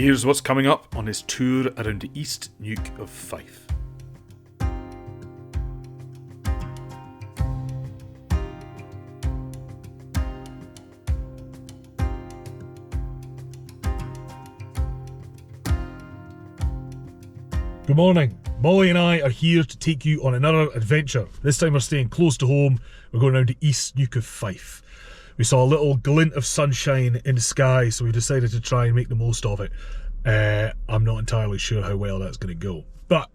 Here's what's coming up on his tour around the East Neuk of Fife. Good morning. Molly and I are here to take you on another adventure. This time we're staying close to home. We're going around to East Neuk of Fife. We saw a little glint of sunshine in the sky, so we decided to try and make the most of it. I'm not entirely sure how well that's going to go. But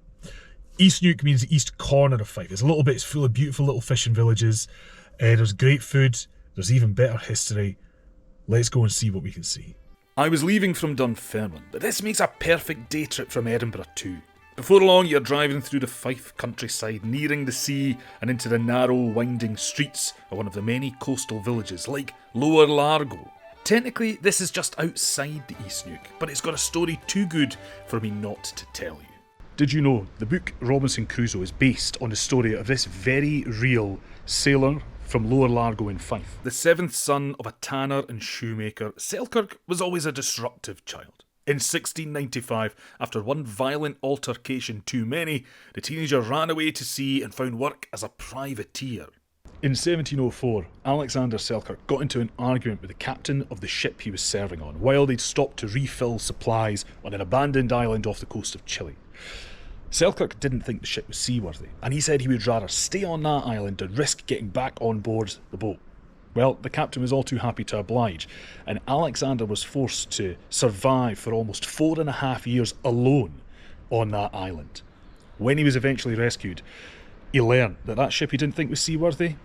East Neuk means the east corner of Fife. It's full of beautiful little fishing villages. There's great food. There's even better history. Let's go and see what we can see. I was leaving from Dunfermline, but this makes a perfect day trip from Edinburgh too. Before long, you're driving through the Fife countryside, nearing the sea and into the narrow, winding streets of one of the many coastal villages, like Lower Largo. Technically, this is just outside the East Neuk, but it's got a story too good for me not to tell you. Did you know the book Robinson Crusoe is based on the story of this very real sailor from Lower Largo in Fife? The seventh son of a tanner and shoemaker, Selkirk was always a disruptive child. In 1695, after one violent altercation too many, the teenager ran away to sea and found work as a privateer. In 1704, Alexander Selkirk got into an argument with the captain of the ship he was serving on while they'd stopped to refill supplies on an abandoned island off the coast of Chile. Selkirk didn't think the ship was seaworthy, and he said he would rather stay on that island than risk getting back on board the boat. Well, the captain was all too happy to oblige, and Alexander was forced to survive for almost 4.5 years alone on that island. When he was eventually rescued, he learned that that ship he didn't think was seaworthy,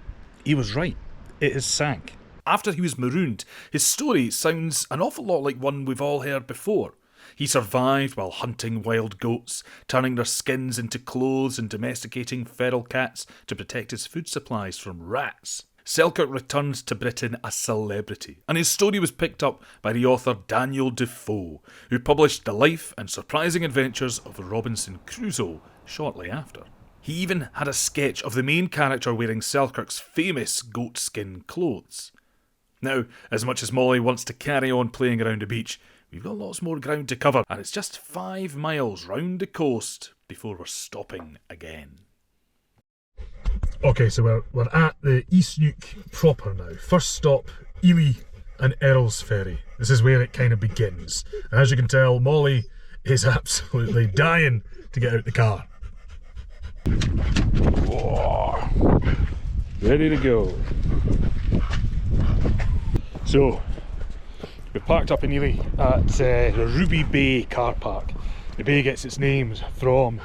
he was right. It has sank. After he was marooned, his story sounds an awful lot like one we've all heard before. He survived while hunting wild goats, turning their skins into clothes and domesticating feral cats to protect his food supplies from rats. Selkirk returned to Britain a celebrity, and his story was picked up by the author Daniel Defoe, who published The Life and Surprising Adventures of Robinson Crusoe shortly after. He even had a sketch of the main character wearing Selkirk's famous goatskin clothes. Now, as much as Molly wants to carry on playing around the beach, we've got lots more ground to cover, and it's just 5 miles round the coast before we're stopping again. Okay, so we're at the East Neuk proper now. First stop, Ely and Earl's Ferry. This is where it kind of begins. And as you can tell, Molly is absolutely dying to get out the car. Oh, ready to go. So, we parked up in Ely at the Ruby Bay car park. The bay gets its name from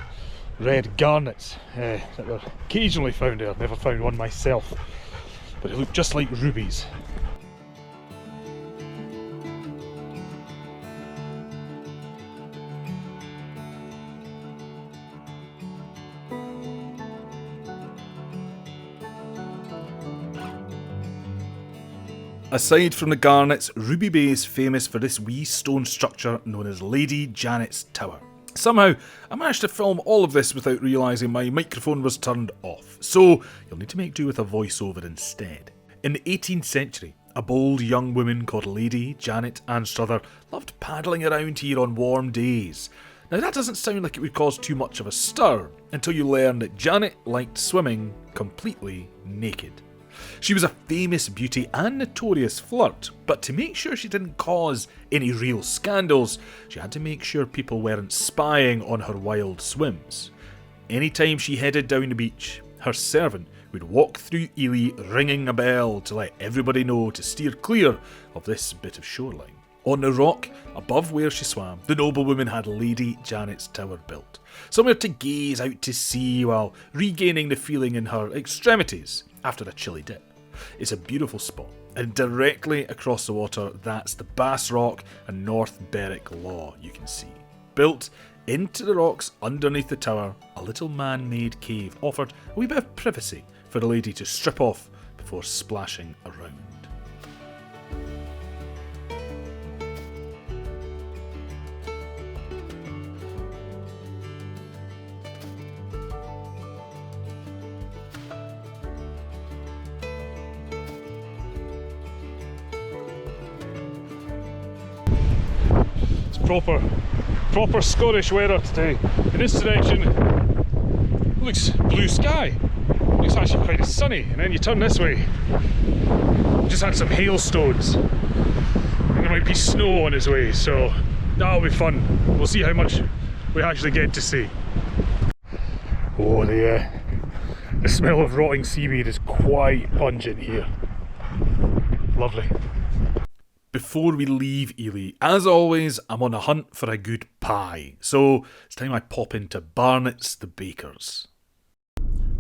red garnets that were occasionally found there. I've never found one myself, but they look just like rubies. Aside from the garnets, Ruby Bay is famous for this wee stone structure known as Lady Janet's Tower. Somehow, I managed to film all of this without realising my microphone was turned off, so you'll need to make do with a voiceover instead. In the 18th century, a bold young woman called Lady Janet Anstruther loved paddling around here on warm days. Now that doesn't sound like it would cause too much of a stir until you learn that Janet liked swimming completely naked. She was a famous beauty and notorious flirt, but to make sure she didn't cause any real scandals, she had to make sure people weren't spying on her wild swims. Anytime she headed down the beach, her servant would walk through Ely ringing a bell to let everybody know to steer clear of this bit of shoreline. On the rock, above where she swam, the noblewoman had Lady Janet's Tower built, somewhere to gaze out to sea while regaining the feeling in her extremities after a chilly dip. It's a beautiful spot, and directly across the water, that's the Bass Rock and North Berwick Law you can see. Built into the rocks underneath the tower, a little man-made cave offered a wee bit of privacy for the lady to strip off before splashing around. proper Scottish weather today. In this direction, it looks blue sky. It looks actually quite sunny, and then you turn this way. Just had some hailstones. And there might be snow on its way, so that'll be fun. We'll see how much we actually get to see. Oh, the smell of rotting seaweed is quite pungent here. Lovely. Before we leave Ely, as always, I'm on a hunt for a good pie. So it's time I pop into Barnett's the Baker's.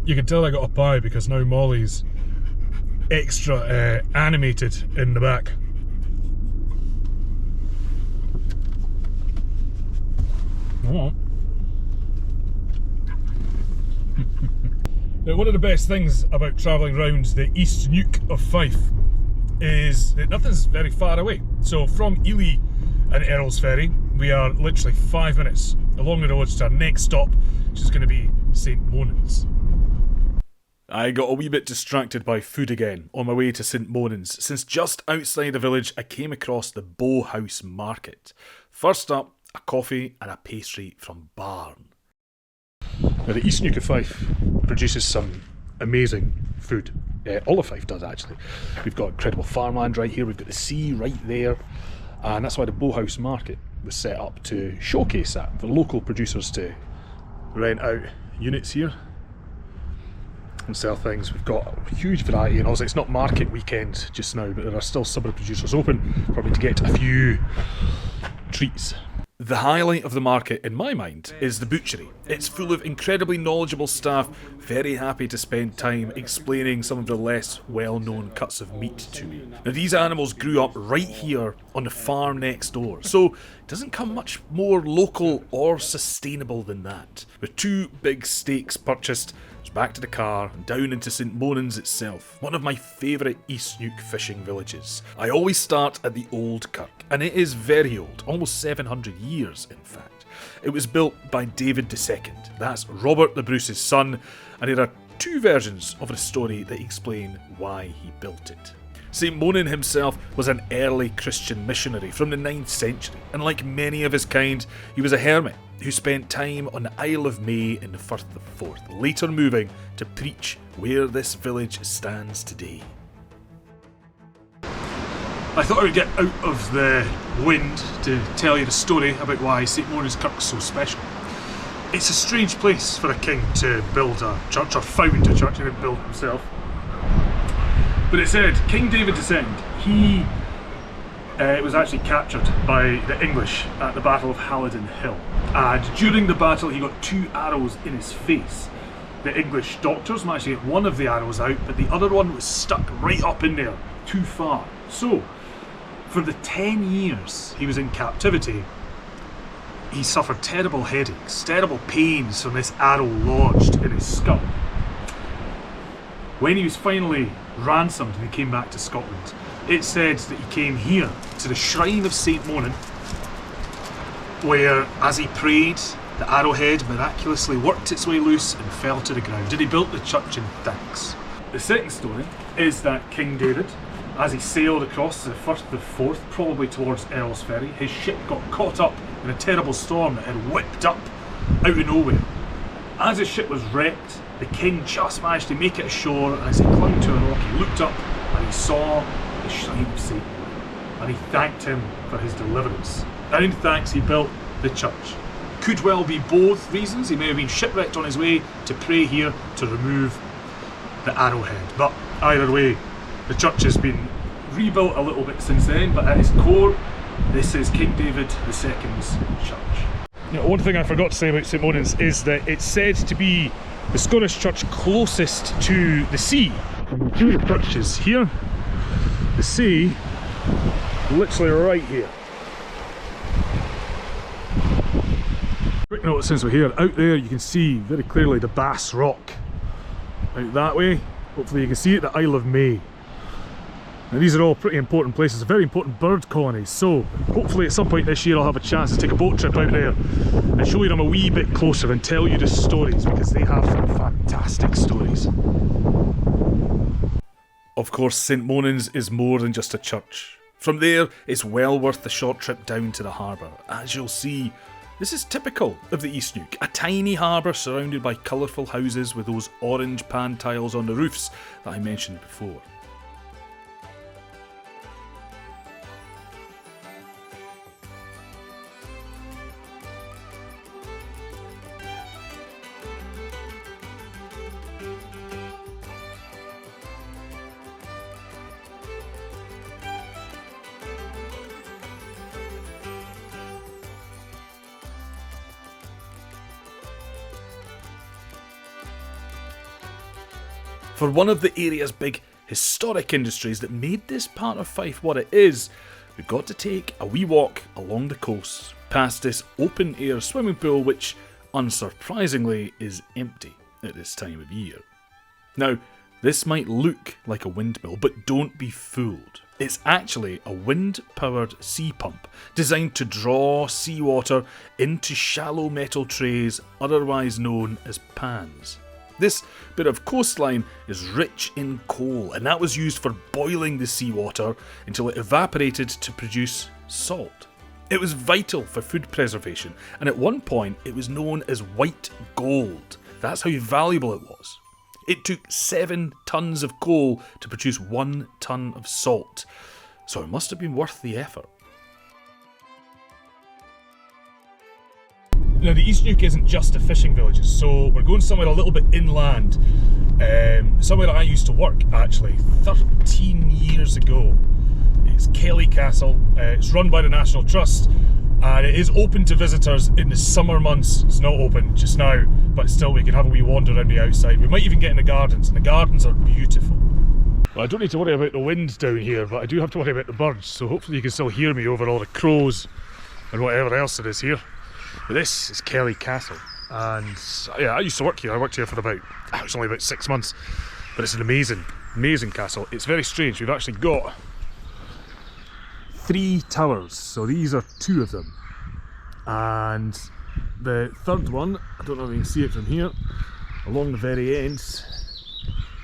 You can tell I got a pie because now Molly's extra animated in the back. Oh. Now, one of the best things about travelling around the East Neuk of Fife is that nothing's very far away. So from Ely and Earl's Ferry, we are literally 5 minutes along the road to our next stop, which is going to be St Monans. I got a wee bit distracted by food again on my way to St Monans, since just outside the village I came across the Bow House Market. First up, a coffee and a pastry from Barn. Now, the East Neuk of Fife produces some amazing food. All of Fife does, actually. We've got incredible farmland right here, we've got the sea right there, and that's why the Bow House Market was set up to showcase that, for local producers to rent out units here and sell things. We've got a huge variety, and also it's not market weekend just now, but there are still some of the producers open for me to get a few treats. The highlight of the market, in my mind, is the butchery. It's full of incredibly knowledgeable staff, very happy to spend time explaining some of the less well-known cuts of meat to me. Now, these animals grew up right here on the farm next door, so it doesn't come much more local or sustainable than that. With 2 big steaks purchased, back to the car and down into St Monans itself, one of my favourite East Neuk fishing villages. I always start at the Old Kirk, and it is very old, almost 700 years in fact. It was built by David II, that's Robert the Bruce's son, and there are 2 versions of the story that explain why he built it. St Monan himself was an early Christian missionary from the 9th century, and like many of his kind, he was a hermit who spent time on the Isle of May in the Firth of Forth, later moving to preach where this village stands today. I thought I would get out of the wind to tell you the story about why St Monans Kirk is so special. It's a strange place for a king to build a church, or found a church. He didn't build himself. But it said King David II, he was actually captured by the English at the Battle of Halidon Hill. And during the battle he got 2 arrows in his face. The English doctors managed to get one of the arrows out, but the other one was stuck right up in there, too far. So, for the 10 years he was in captivity, he suffered terrible headaches, terrible pains from this arrow lodged in his skull. When he was finally ransomed and he came back to Scotland, it said that he came here to the shrine of St Monan, where as he prayed, the arrowhead miraculously worked its way loose and fell to the ground, and he built the church in thanks. The second story is that King David, as he sailed across the Firth of Forth, probably towards Earl's Ferry, his ship got caught up in a terrible storm that had whipped up out of nowhere. As his ship was wrecked, the king just managed to make it ashore, and as he clung to a rock, he looked up and he saw the shrine of St Monan, and he thanked him for his deliverance. And in thanks, he built the church. Could well be both reasons. He may have been shipwrecked on his way to pray here to remove the arrowhead. But either way, the church has been rebuilt a little bit since then, but at its core, this is King David II's church. You know, one thing I forgot to say about St Monans is that it's said to be the Scottish church closest to the sea. And the 2 churches here, the sea, literally right here. Quick note since we're here, out there you can see very clearly the Bass Rock. Out that way, hopefully you can see it, the Isle of May. Now these are all pretty important places, very important bird colonies, so hopefully at some point this year I'll have a chance to take a boat trip out there and show you them a wee bit closer and tell you the stories, because they have some fantastic stories. Of course, St Monans is more than just a church. From there, it's well worth the short trip down to the harbour. As you'll see, this is typical of the East Neuk, a tiny harbour surrounded by colourful houses with those orange pan tiles on the roofs that I mentioned before. For one of the area's big historic industries that made this part of Fife what it is, we've got to take a wee walk along the coast, past this open air swimming pool which, unsurprisingly, is empty at this time of year. Now, this might look like a windmill, but don't be fooled. It's actually a wind-powered sea pump designed to draw seawater into shallow metal trays, otherwise known as pans. This bit of coastline is rich in coal, and that was used for boiling the seawater until it evaporated to produce salt. It was vital for food preservation, and at one point it was known as white gold. That's how valuable it was. It took 7 tons of coal to produce 1 ton of salt, so it must have been worth the effort. Now the East Neuk isn't just a fishing village, so we're going somewhere a little bit inland, somewhere I used to work actually 13 years ago. It's Kelly Castle. It's run by the National Trust and it is open to visitors in the summer months. It's not open just now, but still we can have a wee wander around the outside. We might even get in the gardens, and the gardens are beautiful. Well, I don't need to worry about the wind down here, but I do have to worry about the birds, so hopefully you can still hear me over all the crows and whatever else it is here. But this is Kelly Castle, and yeah, I used to work here. I worked here for it was only about 6 months, but it's an amazing castle. It's very strange. We've actually got 3 towers, so these are 2 of them, and the third one, I don't know if you can see it from here, along the very end,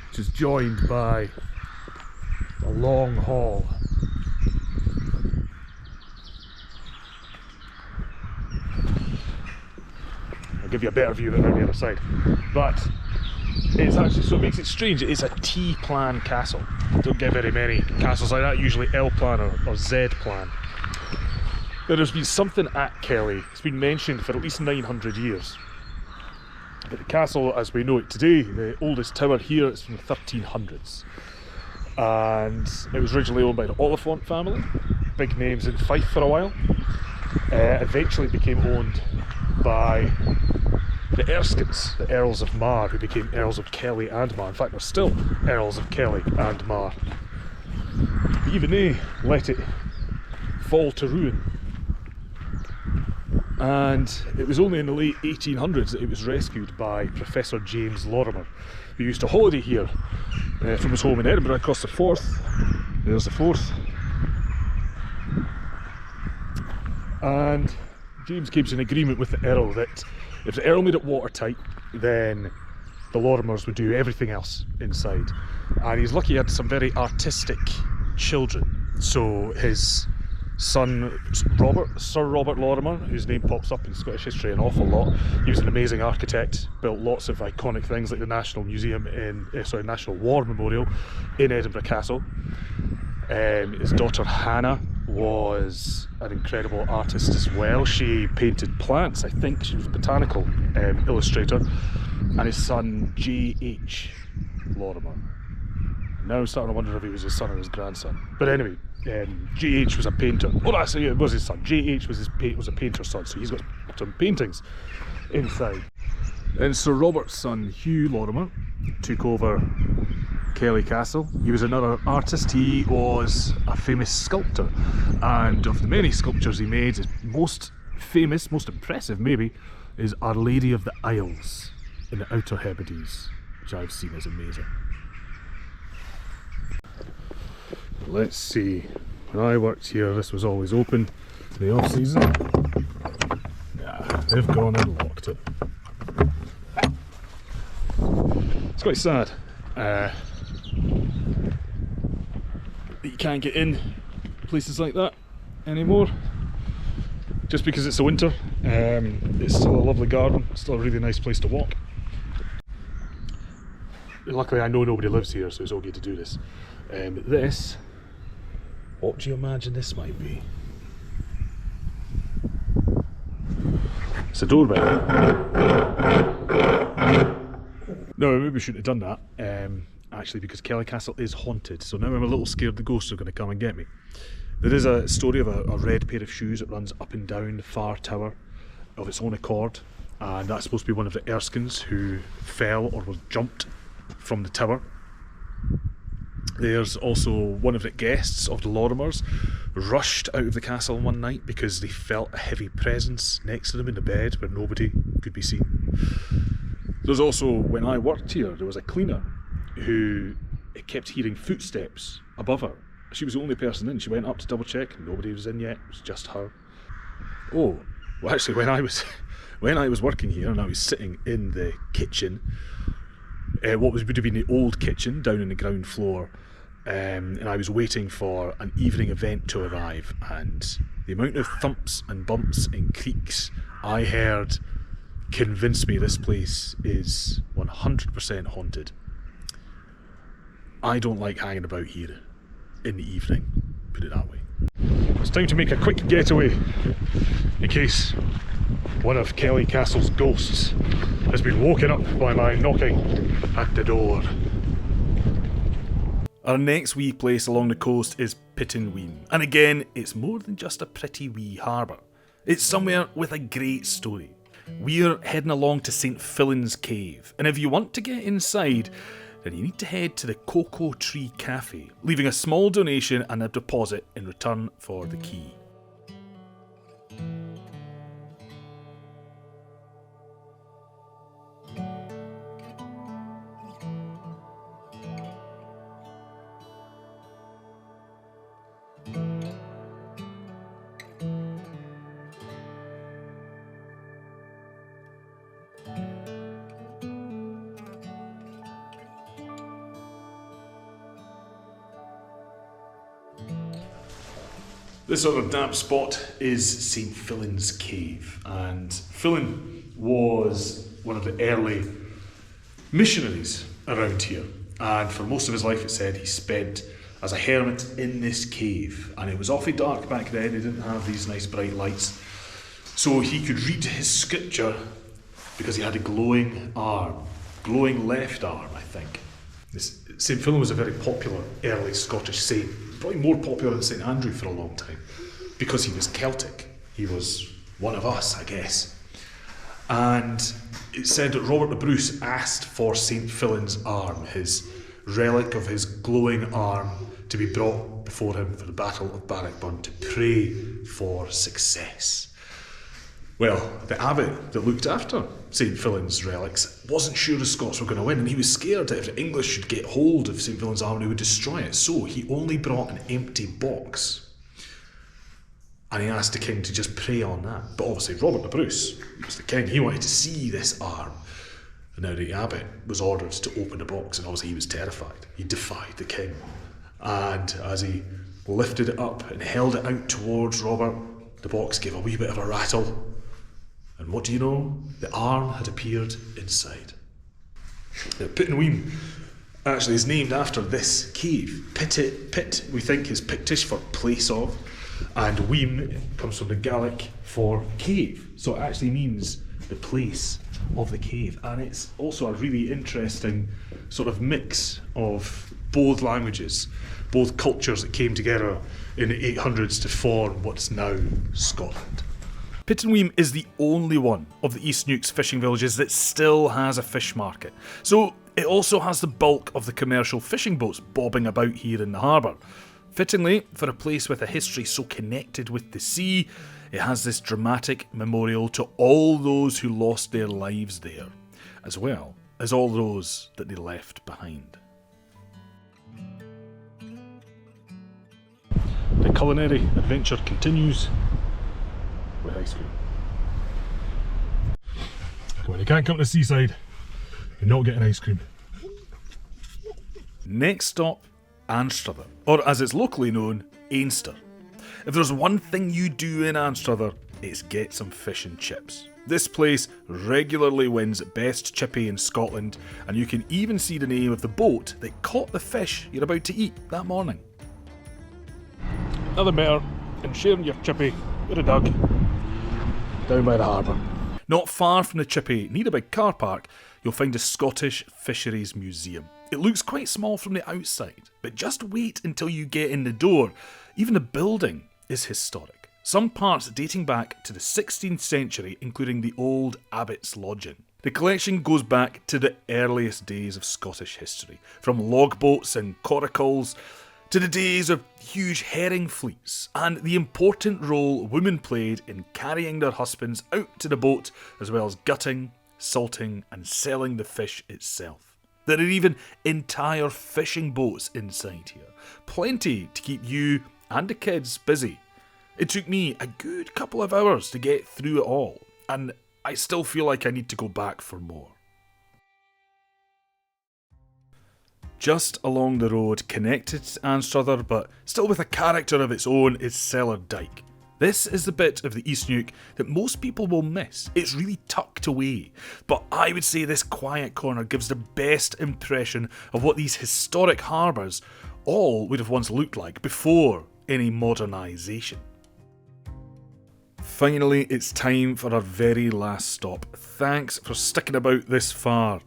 which is joined by a long hall. Give you a better view of it around the other side, but it's actually, so it makes it strange, it is a T-plan castle. You don't get very many castles like that, usually L-plan or Z-plan. Now there's been something at Kelly, it's been mentioned for at least 900 years, but the castle as we know it today, the oldest tower here, is from the 1300s, and it was originally owned by the Oliphant family, big names in Fife for a while. Eventually became owned by the Erskines, the Earls of Mar, who became Earls of Kelly and Mar. In fact, they're still Earls of Kelly and Mar. But even they let it fall to ruin. And it was only in the late 1800s that it was rescued by Professor James Lorimer, who used to holiday here from his home in Edinburgh across the Forth. There's the Forth. And James came to an agreement with the Earl that if the Earl made it watertight, then the Lorimers would do everything else inside. And he's lucky he had some very artistic children. So his son, Sir Robert Lorimer, whose name pops up in Scottish history an awful lot, he was an amazing architect, built lots of iconic things like the National Museum National War Memorial in Edinburgh Castle. His daughter Hannah was an incredible artist as well. She painted plants, I think she was a botanical illustrator. And his son J.H. Lorimer. Now I'm starting to wonder if he was his son or his grandson. But anyway, J.H. was a painter. Oh, that's it was his son. J.H. was a painter's son, so he's got some paintings inside. And Sir Robert's son Hugh Lorimer took over Kelly Castle. He was another artist. He was a famous sculptor, and of the many sculptures he made, his most famous, most impressive maybe, is Our Lady of the Isles in the Outer Hebrides, which I've seen as amazing. Let's see, when I worked here this was always open for the off season. Yeah, they've gone and locked it. It's quite sad that you can't get in places like that anymore, just because it's the winter. It's still a lovely garden, still a really nice place to walk. Luckily I know nobody lives here, so it's okay to do this. This, what do you imagine this might be? It's a doorbell. No, maybe we shouldn't have done that, actually, because Kelly Castle is haunted, so now I'm a little scared the ghosts are going to come and get me. There is a story of a red pair of shoes that runs up and down the far tower of its own accord, and that's supposed to be one of the Erskines who fell or was jumped from the tower. There's also one of the guests of the Lorimers rushed out of the castle one night because they felt a heavy presence next to them in the bed where nobody could be seen. There's also, when I worked here, there was a cleaner who kept hearing footsteps above her. She was the only person in. She went up to double check and nobody was in yet. It was just her. Oh, well, actually, when I was working here and I was sitting in the kitchen, what would have been the old kitchen down on the ground floor, and I was waiting for an evening event to arrive, and the amount of thumps and bumps and creaks I heard convinced me this place is 100% haunted. I don't like hanging about here in the evening, put it that way. It's time to make a quick getaway in case one of Kelly Castle's ghosts has been woken up by my knocking at the door. Our next wee place along the coast is Pittenweem, and again, it's more than just a pretty wee harbour. It's somewhere with a great story. We're heading along to St Fillan's Cave, and if you want to get inside, then you need to head to the Cocoa Tree Cafe, leaving a small donation and a deposit in return for the key. This sort of damp spot is St Fillan's Cave, and Fillan was one of the early missionaries around here, and for most of his life it said he spent as a hermit in this cave, and it was awfully dark back then. They didn't have these nice bright lights, so he could read his scripture because he had a glowing left arm, I think. St Fillan was a very popular early Scottish saint, probably more popular than St Andrew for a long time, because he was Celtic. He was one of us, I guess. And it said that Robert the Bruce asked for St Fillan's arm, his relic of his glowing arm, to be brought before him for the Battle of Bannockburn to pray for success. Well, the abbot that looked after St Fillan's relics wasn't sure the Scots were going to win, and he was scared that if the English should get hold of St Fillan's arm, they would destroy it. So he only brought an empty box, and he asked the king to just pray on that. But obviously Robert the Bruce, he was the king, he wanted to see this arm. And now the abbot was ordered to open the box, and obviously he was terrified. He defied the king. And as he lifted it up and held it out towards Robert, the box gave a wee bit of a rattle. And what do you know? The arm had appeared inside. Now, Pittenweem actually is named after this cave. Pit, we think, is Pictish for place of, and weem comes from the Gaelic for cave. So it actually means the place of the cave. And it's also a really interesting sort of mix of both languages, both cultures that came together in the 800s to form what's now Scotland. Pittenweem is the only one of the East Neuk's fishing villages that still has a fish market. So it also has the bulk of the commercial fishing boats bobbing about here in the harbour. Fittingly, for a place with a history so connected with the sea, it has this dramatic memorial to all those who lost their lives there, as well as all those that they left behind. The culinary adventure continues with ice cream. Come on, you can't come to the seaside and not get an ice cream. Next stop, Anstruther, or as it's locally known, Ainster. If there's one thing you do in Anstruther, it's get some fish and chips. This place regularly wins Best Chippy in Scotland, and you can even see the name of the boat that caught the fish you're about to eat that morning. Nothing better than sharing your chippy with a dog down by the harbour. Not far from the Chippy, near a big car park, you'll find the Scottish Fisheries Museum. It looks quite small from the outside, but just wait until you get in the door. Even the building is historic. Some parts dating back to the 16th century, including the old Abbot's Lodging. The collection goes back to the earliest days of Scottish history, from logboats and coracles to the days of huge herring fleets, and the important role women played in carrying their husbands out to the boat, as well as gutting, salting and selling the fish itself. There are even entire fishing boats inside here, plenty to keep you and the kids busy. It took me a good couple of hours to get through it all, and I still feel like I need to go back for more. Just along the road, connected to Anstruther, but still with a character of its own, is Cellar Dyke. This is the bit of the East Neuk that most people will miss. It's really tucked away, but I would say this quiet corner gives the best impression of what these historic harbours all would have once looked like before any modernisation. Finally, it's time for our very last stop. Thanks for sticking about this far.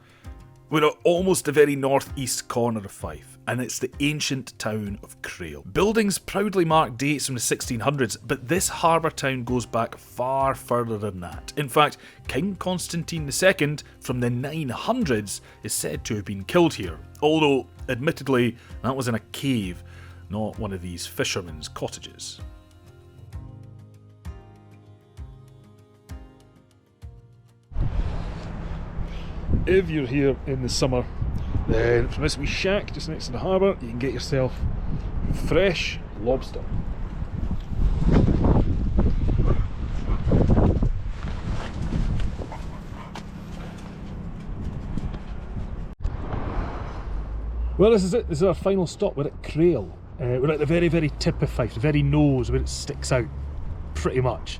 We're at almost the very northeast corner of Fife, and it's the ancient town of Crail. Buildings proudly mark dates from the 1600s, but this harbour town goes back far further than that. In fact, King Constantine II from the 900s is said to have been killed here, although admittedly that was in a cave, not one of these fishermen's cottages. If you're here in the summer, then from this wee shack just next to the harbour, you can get yourself fresh lobster. Well, this is it. This is our final stop. We're at Crail. We're at the very, very tip of Fife, the very nose where it sticks out, pretty much.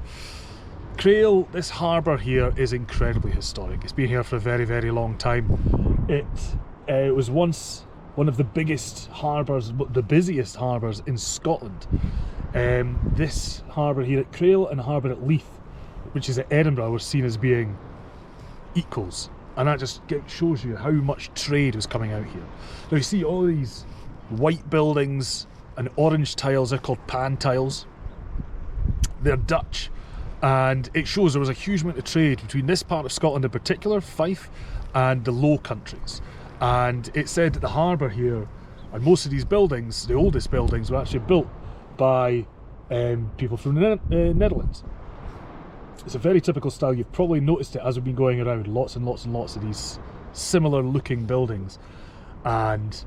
Crail, this harbour here, is incredibly historic. It's been here for a very, very long time. It was once one of the biggest harbours, the busiest harbours in Scotland. This harbour here at Crail and the harbour at Leith, which is at Edinburgh, were seen as being equals. And that just shows you how much trade was coming out here. Now you see all these white buildings and orange tiles, they're called pan tiles. They're Dutch. And it shows there was a huge amount of trade between this part of Scotland in particular, Fife, and the Low Countries. And it said that the harbour here, and most of these buildings, the oldest buildings, were actually built by people from the Netherlands. It's a very typical style. You've probably noticed it as we've been going around. Lots and lots and lots of these similar looking buildings. And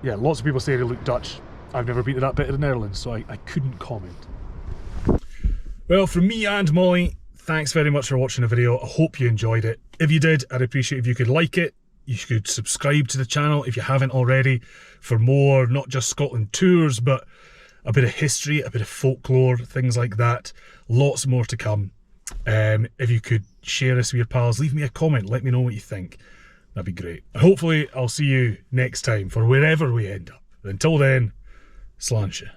yeah, lots of people say they look Dutch. I've never been to that bit of the Netherlands, so I couldn't comment. Well, from me and Molly, thanks very much for watching the video. I hope you enjoyed it. If you did, I'd appreciate if you could like it. You could subscribe to the channel if you haven't already for more, not just Scotland tours, but a bit of history, a bit of folklore, things like that. Lots more to come. If you could share this with your pals, leave me a comment, let me know what you think. That'd be great. Hopefully I'll see you next time for wherever we end up. Until then, slán sé.